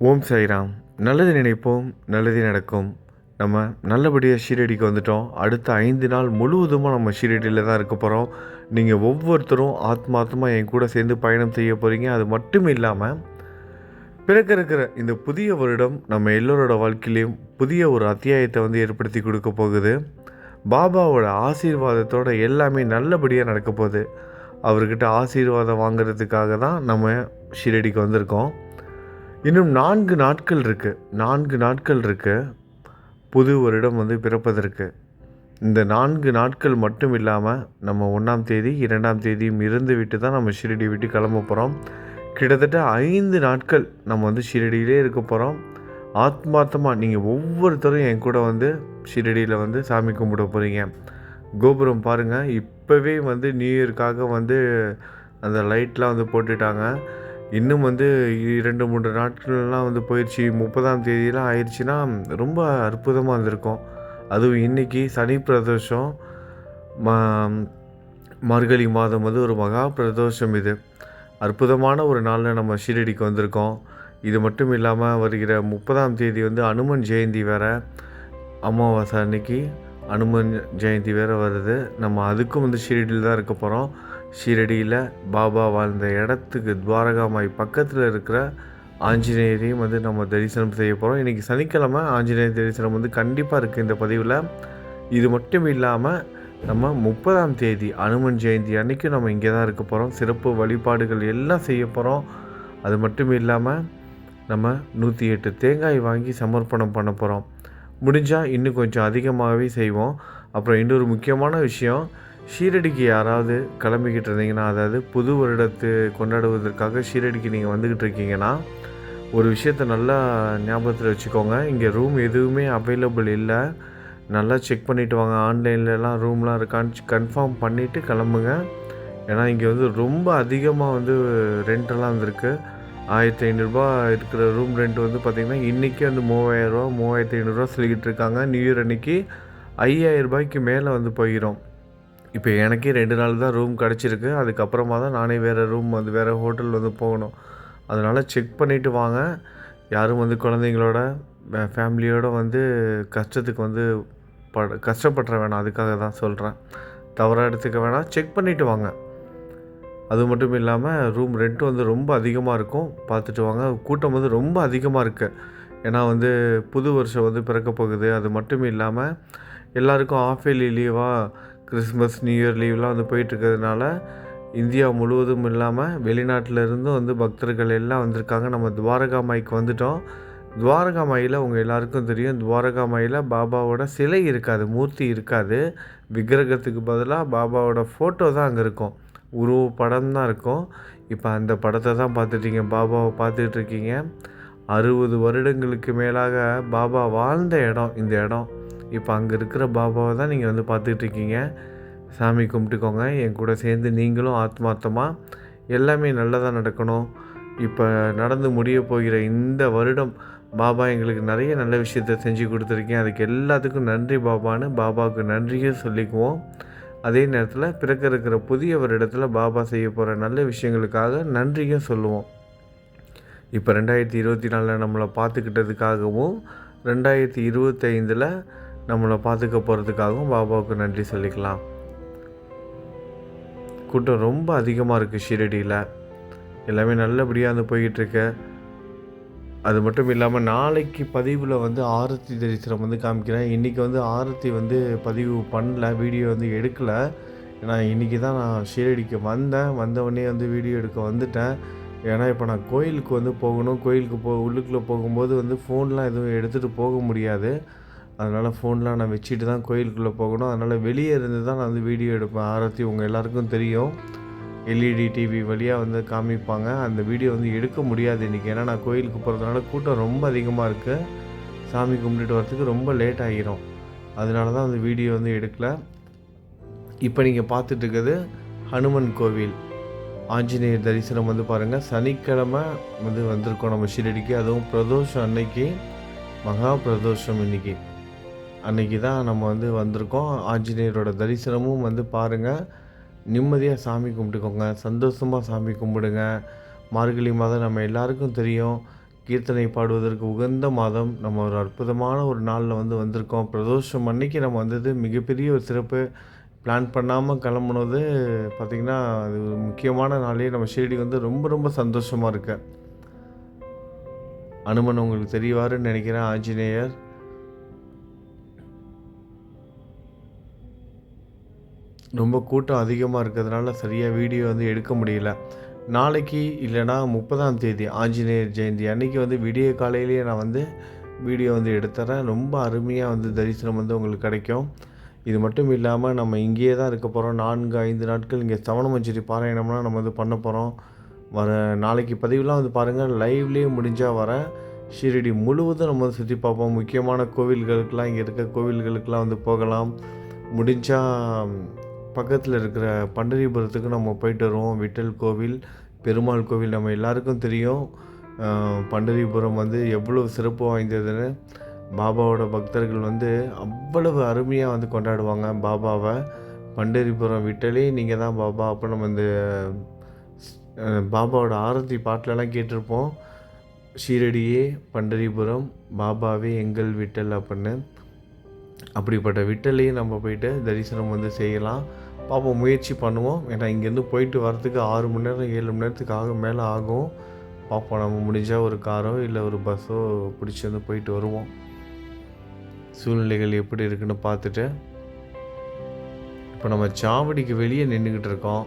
ஓம் சாய்ராம். நல்லது நினைப்போம், நல்லதே நடக்கும். நம்ம நல்லபடியாக ஷீரடிக்கு வந்துட்டோம். அடுத்த 5 நாள் முழுவதுமாக நம்ம ஷீரடியில் தான் இருக்க போகிறோம். நீங்கள் ஒவ்வொருத்தரும் ஆத்மார்த்தமாக என் கூட சேர்ந்து பயணம் செய்ய போகிறீங்க. அது மட்டும் இல்லாமல் பிறக்க இருக்கிற இந்த புதிய வருடம் நம்ம எல்லோரோட வாழ்க்கையிலையும் புதிய ஒரு அத்தியாயத்தை வந்து ஏற்படுத்தி கொடுக்க போகுது. பாபாவோட ஆசீர்வாதத்தோட எல்லாமே நல்லபடியாக நடக்க போகுது. அவர்கிட்ட ஆசீர்வாதம் வாங்கிறதுக்காக தான் நம்ம ஷீரடிக்கு வந்திருக்கோம். இன்னும் 4 நாட்கள் இருக்குது புது வருடம் வந்து பிறப்பதற்கு. இந்த 4 நாட்கள் மட்டும் இல்லாமல் நம்ம 1ஆம் தேதி 2ஆம் தேதியும் இருந்து விட்டு தான் நம்ம ஷீரடி விட்டு கிளம்ப போகிறோம். கிட்டத்தட்ட 5 நாட்கள் நம்ம வந்து ஷீரடியிலே இருக்க போகிறோம். ஆத்மார்த்தமாக நீங்கள் ஒவ்வொருத்தரும் என் கூட வந்து ஷீரடியில் வந்து சாமி கும்பிட போகிறீங்க. கோபுரம் பாருங்கள், இப்போவே வந்து நியூ இயர்க்காக வந்து அந்த லைட்லாம் வந்து போட்டுட்டாங்க. இன்னும் வந்து 2-3 நாட்கள்லாம் வந்து போயிடுச்சு. 30ஆம் தேதியெலாம் ஆயிடுச்சுன்னா ரொம்ப அற்புதமாக இருந்திருக்கும். அதுவும் இன்றைக்கி சனி பிரதோஷம், மார்கழி மாதம் வந்து ஒரு மகா பிரதோஷம். இது அற்புதமான ஒரு நாளில் நம்ம ஷீரடிக்கு வந்திருக்கோம். இது மட்டும் இல்லாமல் வருகிற 30ஆம் தேதி வந்து அனுமன் ஜெயந்தி வேறு, அமாவாசை அன்னைக்கு அனுமன் ஜெயந்தி வேறு வருது. நம்ம அதுக்கும் வந்து ஷீரடியில் தான் இருக்க போகிறோம். ஷீரடியில் பாபா வாழ்ந்த இடத்துக்கு துவாரகாமாய் பக்கத்தில் இருக்கிற ஆஞ்சநேயரையும் வந்து நம்ம தரிசனம் செய்ய போகிறோம். இன்றைக்கி சனிக்கிழமை ஆஞ்சநேயர் தரிசனம் வந்து கண்டிப்பாக இருக்குது இந்த பதிவில். இது மட்டும் இல்லாமல் நம்ம 30ஆம் தேதி அனுமன் ஜெயந்தி அன்றைக்கும் நம்ம இங்கே தான் இருக்க போகிறோம். சிறப்பு வழிபாடுகள் எல்லாம் செய்ய போகிறோம். அது மட்டும் இல்லாமல் நம்ம 108 தேங்காய் வாங்கி சமர்ப்பணம் பண்ண போகிறோம். முடிஞ்சால் இன்னும் கொஞ்சம் அதிகமாகவே செய்வோம். அப்புறம் இன்னொரு முக்கியமான விஷயம், ஷீரடிக்கு யாராவது கிளம்பிக்கிட்டு இருந்தீங்கன்னா, அதாவது புது வருடத்தை கொண்டாடுவதற்காக ஷீரடிக்கு நீங்கள் வந்துக்கிட்டு இருக்கீங்கன்னா, ஒரு விஷயத்த நல்லா ஞாபகத்தில் வச்சுக்கோங்க. இங்கே ரூம் எதுவுமே அவைலபிள் இல்லை. நல்லா செக் பண்ணிவிட்டு வாங்க. ஆன்லைன்லலாம் ரூம்லாம் இருக்கான்னு கன்ஃபார்ம் பண்ணிவிட்டு கிளம்புங்க. ஏன்னா இங்கே வந்து ரொம்ப அதிகமாக வந்து ரெண்டெல்லாம் வந்துருக்கு. 1500 இருக்கிற ரூம் ரெண்ட் வந்து பார்த்திங்கன்னா இன்றைக்கி வந்து 3000, 3500 சொல்லிக்கிட்டு இருக்காங்க. நியூ இயர் அன்றைக்கி 5000 மேலே வந்து போயிடும். இப்போ எனக்கே 2 நாள் தான் ரூம் கிடச்சிருக்கு. அதுக்கப்புறமா தான் நானே வேறு ரூம் வந்து வேறு ஹோட்டல் வந்து போகணும். அதனால் செக் பண்ணிவிட்டு வாங்க. யாரும் வந்து குழந்தைங்களோட ஃபேமிலியோடு வந்து கஷ்டத்துக்கு வந்து கஷ்டப்பட வேணாம். அதுக்காக தான் சொல்கிறேன். தவறாக எடுத்துக்க வேணாம். செக் பண்ணிவிட்டு வாங்க. அது மட்டும் இல்லாமல் ரூம் ரெண்ட்டு வந்து ரொம்ப அதிகமாக இருக்கும். பார்த்துட்டு வாங்க. கூட்டம் வந்து ரொம்ப அதிகமாக இருக்குது. ஏன்னா வந்து புது வருஷம் வந்து பிறக்க போகுது. அது மட்டும் இல்லாமல் எல்லாருக்கும் ஆஃப் இயர்லி லீவாக கிறிஸ்மஸ் நியூ இயர் லீவ்லாம் வந்து போயிட்டுருக்கிறதுனால இந்தியா முழுவதும் இல்லாமல் வெளிநாட்டிலருந்தும் வந்து பக்தர்கள் எல்லாம் வந்திருக்காங்க. நம்ம துவாரகாமாய்க்கு வந்துட்டோம். துவாரகாமாயில் உங்கள் எல்லாருக்கும் தெரியும், துவாரகாமாயில் பாபாவோட சிலை இருக்காது, மூர்த்தி இருக்காது. விக்கிரகத்துக்கு பதிலாக பாபாவோட ஃபோட்டோ தான் அங்கே இருக்கும். உருவ படம் தான் இருக்கும். இப்போ அந்த படத்தை தான் பார்த்துட்டீங்க, பாபாவை பார்த்துட்ருக்கீங்க. 60 வருடங்களுக்கு மேலாக பாபா வாழ்ந்த இடம் இந்த இடம். இப்போ அங்கே இருக்கிற பாபாவை தான் நீங்கள் வந்து பார்த்துட்ருக்கீங்க. சாமி கும்பிட்டுக்கோங்க. என் கூட சேர்ந்து நீங்களும் ஆத்மார்த்தமாக எல்லாமே நல்லதாக நடக்கணும். இப்போ நடந்து முடிய போகிற இந்த வருடம் பாபா எங்களுக்கு நிறைய நல்ல விஷயத்த செஞ்சு கொடுத்துருக்கேன். அதுக்கு எல்லாத்துக்கும் நன்றி பாபான்னு பாபாவுக்கு நன்றியும் சொல்லிக்குவோம். அதே நேரத்தில் பிறக்க இருக்கிற புதிய வருடத்தில் பாபா செய்ய போகிற நல்ல விஷயங்களுக்காக நன்றியும் சொல்லுவோம். இப்போ 2024 நம்மளை பார்த்துக்கிட்டதுக்காகவும் 2025 நம்மளை பார்த்துக்க போகிறதுக்காகவும் பாபாவுக்கு நன்றி சொல்லிக்கலாம். கூட்டம் ரொம்ப அதிகமாக இருக்குது ஷீரடியில். எல்லாமே நல்லபடியாக வந்து போய்கிட்டுருக்கு. அது மட்டும் இல்லாமல் நாளைக்கு பதிவில் வந்து ஆரத்தி தரிசனம் வந்து காமிக்கிறேன். இன்றைக்கி வந்து ஆரத்தி வந்து பதிவு பண்ணல, வீடியோ வந்து எடுக்கலை. ஏன்னா இன்றைக்கி தான் நான் ஷீரடிக்கு வந்தவொடனே வந்து வீடியோ எடுக்க வந்துட்டேன். ஏன்னா இப்போ நான் கோயிலுக்கு வந்து போகணும். கோயிலுக்கு உள்ளுக்குள்ளே போகும்போது வந்து ஃபோன்லாம் எதுவும் எடுத்துகிட்டு போக முடியாது. அதனால் ஃபோன்லாம் நான் வச்சுட்டு தான் கோயிலுக்குள்ளே போகணும். அதனால் வெளியே இருந்து தான் நான் வந்து வீடியோ எடுப்பேன். ஆரத்தி உங்கள் எல்லாருக்கும் தெரியும், எல்இடி டிவி வழியாக வந்து காமிப்பாங்க. அந்த வீடியோ வந்து எடுக்க முடியாது இன்றைக்கி. ஏன்னா நான் கோயிலுக்கு போகிறதுனால கூட்டம் ரொம்ப அதிகமாக இருக்குது. சாமி கும்பிட்டுட்டு வரத்துக்கு ரொம்ப லேட் ஆகிரும். அதனால தான் அந்த வீடியோ வந்து எடுக்கலை. இப்போ நீங்கள் பார்த்துட்டு இருக்கிறது ஹனுமன் கோவில் ஆஞ்சநேயர் தரிசனம் வந்து பாருங்கள். சனிக்கிழமை வந்து வந்திருக்கோம் நம்ம ஷீரடிக்கு. அதுவும் பிரதோஷம் அன்னைக்கு, மகா பிரதோஷம் அன்றைக்கி தான் நம்ம வந்து வந்திருக்கோம். ஆஞ்சநேயரோட தரிசனமும் வந்து பாருங்கள். நிம்மதியாக சாமி கும்பிட்டுக்கோங்க, சந்தோஷமாக சாமி கும்பிடுங்க. மார்கழி மாதம் நம்ம எல்லாருக்கும் தெரியும், கீர்த்தனை பாடுவதற்கு உகந்த மாதம். நம்ம ஒரு அற்புதமான ஒரு நாளில் வந்திருக்கோம். பிரதோஷம் அன்னைக்கு நம்ம வந்தது மிகப்பெரிய ஒரு சிறப்பு. பிளான் பண்ணாமல் கிளம்புனது பார்த்திங்கன்னா, அது ஒரு முக்கியமான நாளே. நம்ம ஷீரடி ரொம்ப ரொம்ப சந்தோஷமாக இருக்கேன். அனுமன் உங்களுக்கு தெரியவாருன்னு நினைக்கிறேன். ஆஞ்சநேயர் ரொம்ப கூட்டம் அதிகமாக இருக்கிறதுனால சரியாக வீடியோ எடுக்க முடியல. நாளைக்கு இல்லைனா 30ஆம் தேதி ஆஞ்சநேயர் ஜெயந்தி அன்றைக்கி விடிய காலையிலேயே நான் வீடியோ எடுத்துறேன். ரொம்ப அருமையாக தரிசனம் உங்களுக்கு கிடைக்கும். இது மட்டும் இல்லாமல் நம்ம இங்கேயே தான் இருக்க போகிறோம். 4-5 நாட்கள் இங்கே சவணமஞ்சரி பாராயணம்லாம் நம்ம பண்ண போகிறோம். வர நாளைக்கு பதிவுலாம் பாருங்கள். லைவ்லேயே முடிஞ்சால் வரேன். ஷீரடி முழுவதும் நம்ம சுற்றி பார்ப்போம். முக்கியமான கோவில்களுக்கெலாம், இங்கே இருக்க கோவில்களுக்கெலாம் போகலாம். முடிஞ்சால் பக்கத்தில் இருக்கிற பண்டரிபுரத்துக்கு நம்ம போயிட்டு வருவோம். விட்டல் கோவில், பெருமாள் கோவில் நம்ம எல்லாருக்கும் தெரியும். பண்டரிபுரம் எவ்வளோ சிறப்பு வாய்ந்ததுன்னு. பாபாவோட பக்தர்கள் அவ்வளவு அருமையாக கொண்டாடுவாங்க பாபாவை. பண்டரிபுரம் விட்டலே நீங்கள் தான் பாபா. அப்போ நம்ம இந்த பாபாவோட ஆரத்தி பாட்டிலலாம் கேட்டிருப்போம். ஷீரடியே பண்டரிபுரம், பாபாவே எங்கள் விட்டல் அப்படின்னு. அப்படிப்பட்ட விட்டலையும் நம்ம போயிட்டு தரிசனம் செய்யலாம். பார்ப்போம், முயற்சி பண்ணுவோம். ஏன்னா இங்கேருந்து போயிட்டு வரத்துக்கு 6 மணி நேரம் 7 மணி நேரத்துக்கு மேலே ஆகும். பார்ப்போம், நம்ம முடிஞ்சால் ஒரு காரோ இல்லை ஒரு பஸ்ஸோ பிடிச்சி போயிட்டு வருவோம். சூழ்நிலைகள் எப்படி இருக்குன்னு பார்த்துட்டு. இப்போ நம்ம சாவடிக்கு வெளியே நின்றுக்கிட்டு இருக்கோம்.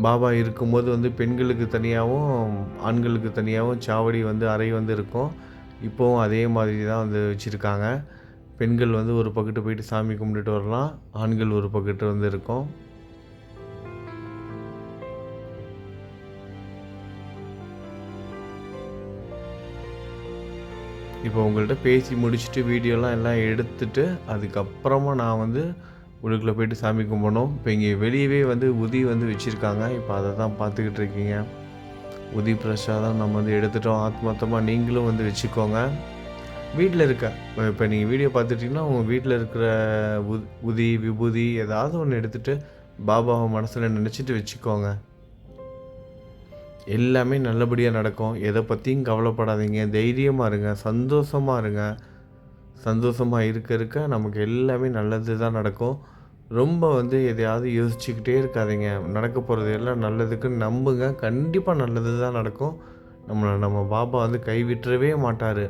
பாபா இருக்கும்போது பெண்களுக்கு தனியாகவும் ஆண்களுக்கு தனியாகவும் சாவடி அறை இருக்கும். இப்போவும் அதே மாதிரி தான் வச்சுருக்காங்க. பெண்கள் ஒரு பக்கத்து போயிட்டு சாமி கும்பிட்டுட்டு வரலாம். ஆண்கள் ஒரு பக்கத்து இருக்கும். இப்போ உங்கள்கிட்ட பேசி முடிச்சுட்டு வீடியோலாம் எல்லாம் எடுத்துட்டு அதுக்கப்புறமா நான் உள்ளுக்குள்ளே போயிட்டு சாமி கும்பிடணும். இப்போ இங்கே வெளியவே உதி வச்சுருக்காங்க. இப்போ அதை தான் பார்த்துக்கிட்டு இருக்கீங்க. உதி பிரசாதம் நம்ம எடுத்துட்டோம். ஆத்மார்த்தமாக நீங்களும் வச்சுக்கோங்க. வீட்டில் இருக்க இப்போ நீங்கள் வீடியோ பார்த்துட்டிங்கன்னா உங்கள் வீட்டில் இருக்கிற உதி விபூதி ஏதாவது ஒன்று எடுத்துகிட்டு பாபாவை மனசில் நினச்சிட்டு வச்சுக்கோங்க. எல்லாமே நல்லபடியாக நடக்கும். எதை பற்றியும் கவலைப்படாதீங்க. தைரியமாக இருங்க, சந்தோஷமாக இருங்க. சந்தோஷமாக இருக்க நமக்கு எல்லாமே நல்லது தான் நடக்கும். ரொம்ப எதையாவது யோசிச்சுக்கிட்டே இருக்காதீங்க. நடக்க போகிறது எல்லாம் நல்லதுக்குன்னு நம்புங்க. கண்டிப்பாக நல்லது தான் நடக்கும். நம்ம பாபா கைவிட்டுறவே மாட்டார்.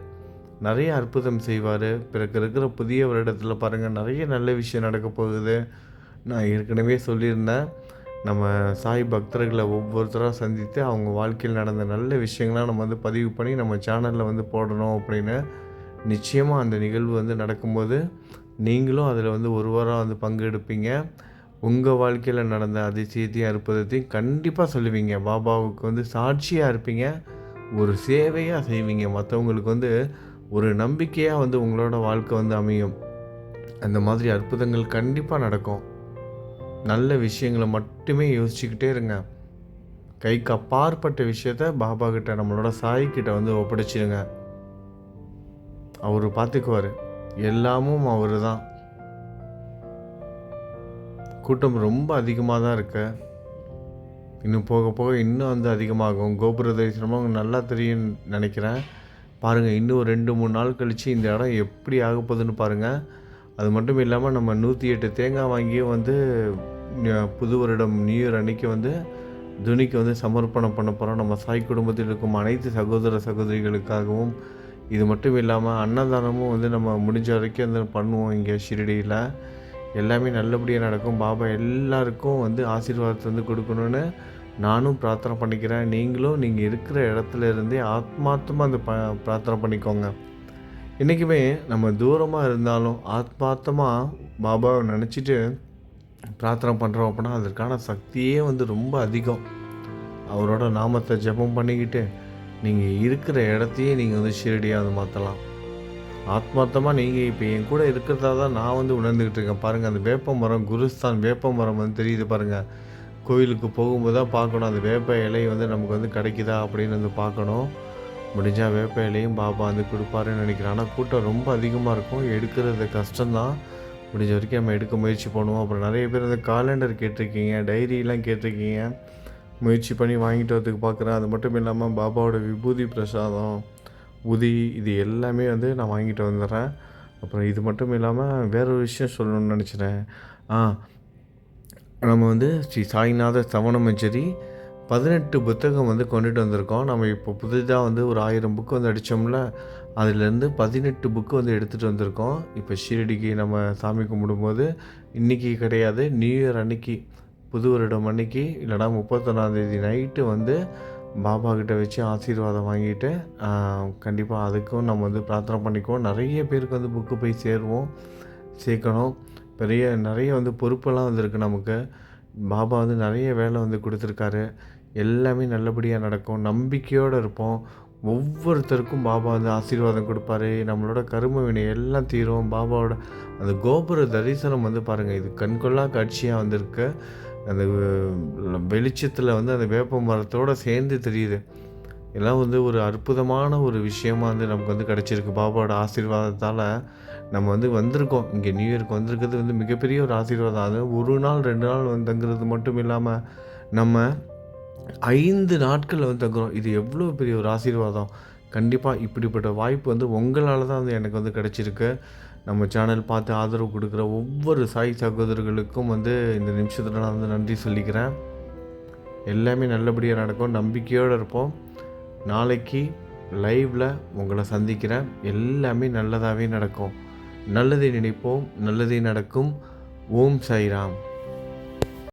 நிறைய அற்புதம் செய்வார். பிறகு இருக்கிற புதிய வருடத்தில் பாருங்கள், நிறைய நல்ல விஷயம் நடக்க போகுது. நான் ஏற்கனவே சொல்லியிருந்தேன், நம்ம சாய் பக்தர்களை ஒவ்வொருத்தராக சந்தித்து அவங்க வாழ்க்கையில் நடந்த நல்ல விஷயங்கள்லாம் நம்ம பதிவு பண்ணி நம்ம சேனலில் போடணும் அப்படின்னு. நிச்சயமாக அந்த நிகழ்வு நடக்கும்போது நீங்களும் அதில் ஒருவராக பங்கெடுப்பீங்க. உங்கள் வாழ்க்கையில் நடந்த அதிசயத்தையும் அற்புதத்தையும் கண்டிப்பாக சொல்லுவீங்க. பாபாவுக்கு சாட்சியாக இருப்பீங்க. ஒரு சேவையாக செய்வீங்க. மற்றவங்களுக்கு ஒரு நம்பிக்கையாக உங்களோட வாழ்க்கை அமையும். அந்த மாதிரி அற்புதங்கள் கண்டிப்பாக நடக்கும். நல்ல விஷயங்களை மட்டுமே யோசிச்சுக்கிட்டே இருங்க. கைக்கு அப்பாற்பட்ட விஷயத்த பாபா கிட்ட, நம்மளோட சாய்கிட்ட ஒப்படைச்சிடுங்க. அவர் பார்த்துக்குவார். எல்லாமும் அவர் தான். கூட்டம் ரொம்ப அதிகமாக தான் இருக்கு. இன்னும் போக போக இன்னும் அதிகமாகும். கோபுர தரிசனமும் நல்லா தெரியும்னு நினைக்கிறேன். பாருங்கள், இன்னும் ஒரு 2-3 நாள் கழித்து இந்த இடம் எப்படி ஆக போகுதுன்னு பாருங்கள். அது மட்டும் இல்லாமல் நம்ம 108 தேங்காய் வாங்கியும் புது வருடம் நியூ இயர் அன்றைக்கி துணிக்கு சமர்ப்பணம் பண்ண போகிறோம். நம்ம சாய் குடும்பத்தில் இருக்கும் அனைத்து சகோதர சகோதரிகளுக்காகவும். இது மட்டும் இல்லாமல் அன்னதானமும் நம்ம முடிஞ்ச வரைக்கும் பண்ணுவோம். இங்கே ஷிரடியில் எல்லாமே நல்லபடியாக நடக்கும். பாபா எல்லாருக்கும் ஆசீர்வாதத்தை கொடுக்கணுன்னு நானும் பிரார்த்தனை பண்ணிக்கிறேன். நீங்களும் நீங்கள் இருக்கிற இடத்துல இருந்தே ஆத்மார்த்தமாக பிரார்த்தனை பண்ணிக்கோங்க. என்றைக்குமே நம்ம தூரமாக இருந்தாலும் ஆத்மார்த்தமாக பாபாவை நினச்சிட்டு பிரார்த்தனை பண்ணுறோம் அப்படின்னா அதற்கான சக்தியே ரொம்ப அதிகம். அவரோட நாமத்தை ஜெபம் பண்ணிக்கிட்டு நீங்கள் இருக்கிற இடத்தையே நீங்கள் ஷீரடியாக மாற்றலாம். ஆத்மார்த்தமாக நீங்கள் இப்போ என் கூட இருக்கிறதா தான் நான் உணர்ந்துக்கிட்டு இருக்கேன். பாருங்கள், அந்த வேப்ப மரம், குருஸ்தான் வேப்ப மரம் தெரியுது பாருங்கள். கோயிலுக்கு போகும்போது தான் பார்க்கணும் அந்த வேப்ப இலை நமக்கு கிடைக்குதா அப்படின்னு பார்க்கணும். முடிஞ்சால் வேப்ப இலையும் பாபா கொடுப்பாருன்னு நினைக்கிறேன். ஆனால் கூட்டம் ரொம்ப அதிகமாக இருக்கும். எடுக்கிறது கஷ்டம்தான். முடிஞ்ச வரைக்கும் நம்ம எடுக்க முயற்சி பண்ணுவோம். அப்புறம் நிறைய பேர் காலண்டர் கேட்டிருக்கீங்க, டைரியெலாம் கேட்டிருக்கீங்க. முயற்சி பண்ணி வாங்கிட்டு வரதுக்கு பார்க்குறேன். அது மட்டும் இல்லாமல் பாபாவோட விபூதி பிரசாதம், உதி இது எல்லாமே வந்து நான் வாங்கிட்டு வந்துடுறேன். அப்புறம் இது மட்டும் இல்லாமல் வேற ஒரு விஷயம் சொல்லணும்னு நினச்சிட்டேன். ஆ நம்ம வந்து ஸ்ரீ சாய்நாத சவணமஞ்சரி 18 புத்தகம் வந்து கொண்டுட்டு வந்திருக்கோம். நம்ம இப்போ புதிதா வந்து ஒரு 1000 புக்கு வந்து அடித்தோம்ல, அதுலேருந்து 18 புக்கு வந்து எடுத்துகிட்டு வந்திருக்கோம். இப்போ ஷீரடிக்கு நம்ம சாமி கும்பிடும்போது, இன்றைக்கி கிடையாது, நியூ இயர் அன்னைக்கு, புது வருடம் அன்னைக்கு இல்லைனா 31ஆந்தேதி நைட்டு வந்து பாபா கிட்ட வச்சு ஆசீர்வாதம் வாங்கிட்டு கண்டிப்பாக அதுக்கும் நம்ம வந்து பிரார்த்தனை பண்ணிக்குவோம். நிறைய பேருக்கு வந்து புக்கு போய் சேர்க்கணும். நிறைய வந்து பொறுப்பெல்லாம் வந்திருக்கு நமக்கு. பாபா வந்து நிறைய வேலை வந்து கொடுத்துருக்காரு. எல்லாமே நல்லபடியாக நடக்கும். நம்பிக்கையோடு இருப்போம். ஒவ்வொருத்தருக்கும் பாபா வந்து ஆசீர்வாதம் கொடுப்பாரு. நம்மளோட கரும வினை எல்லாம் தீரும். பாபாவோட அந்த கோபுர தரிசனம் வந்து பாருங்கள், இது கண்கொள்ளா காட்சியாக வந்திருக்கு. அந்த வெளிச்சத்தில் வந்து அந்த வேப்ப மரத்தோடு சேர்ந்து தெரியுது. எல்லாம் வந்து ஒரு அற்புதமான ஒரு விஷயமா வந்து நமக்கு வந்து கிடச்சிருக்கு. பாபாவோட ஆசீர்வாதத்தால் நம்ம வந்து வந்திருக்கோம். இங்கே நியூ இயர்க்கு வந்திருக்கிறது வந்து மிகப்பெரிய ஒரு ஆசீர்வாதம். அது 1 நாள் 2 நாள் வந்து தங்குறது மட்டும் இல்லாமல் நம்ம 5 நாட்கள் வந்து தங்குறோம். இது எவ்வளோ பெரிய ஒரு ஆசீர்வாதம். கண்டிப்பாக இப்படிப்பட்ட வாய்ப்பு வந்து உங்களால் தான் வந்து எனக்கு வந்து கிடச்சிருக்கு. நம்ம சேனல் பார்த்து ஆதரவு கொடுக்குற ஒவ்வொரு சாய் சகோதரர்களுக்கும் வந்து இந்த நிமிஷத்தில் நான் வந்து நன்றி சொல்லிக்கிறேன். எல்லாமே நல்லபடியாக நடக்கும். நம்பிக்கையோடு இருப்போம். நாளைக்கு லைவில் உங்களை சந்திக்கிறேன். எல்லாமே நல்லதாகவே நடக்கும். நல்லதை நினைப்போம், நல்லதே நடக்கும். ஓம் சாய்ராம்.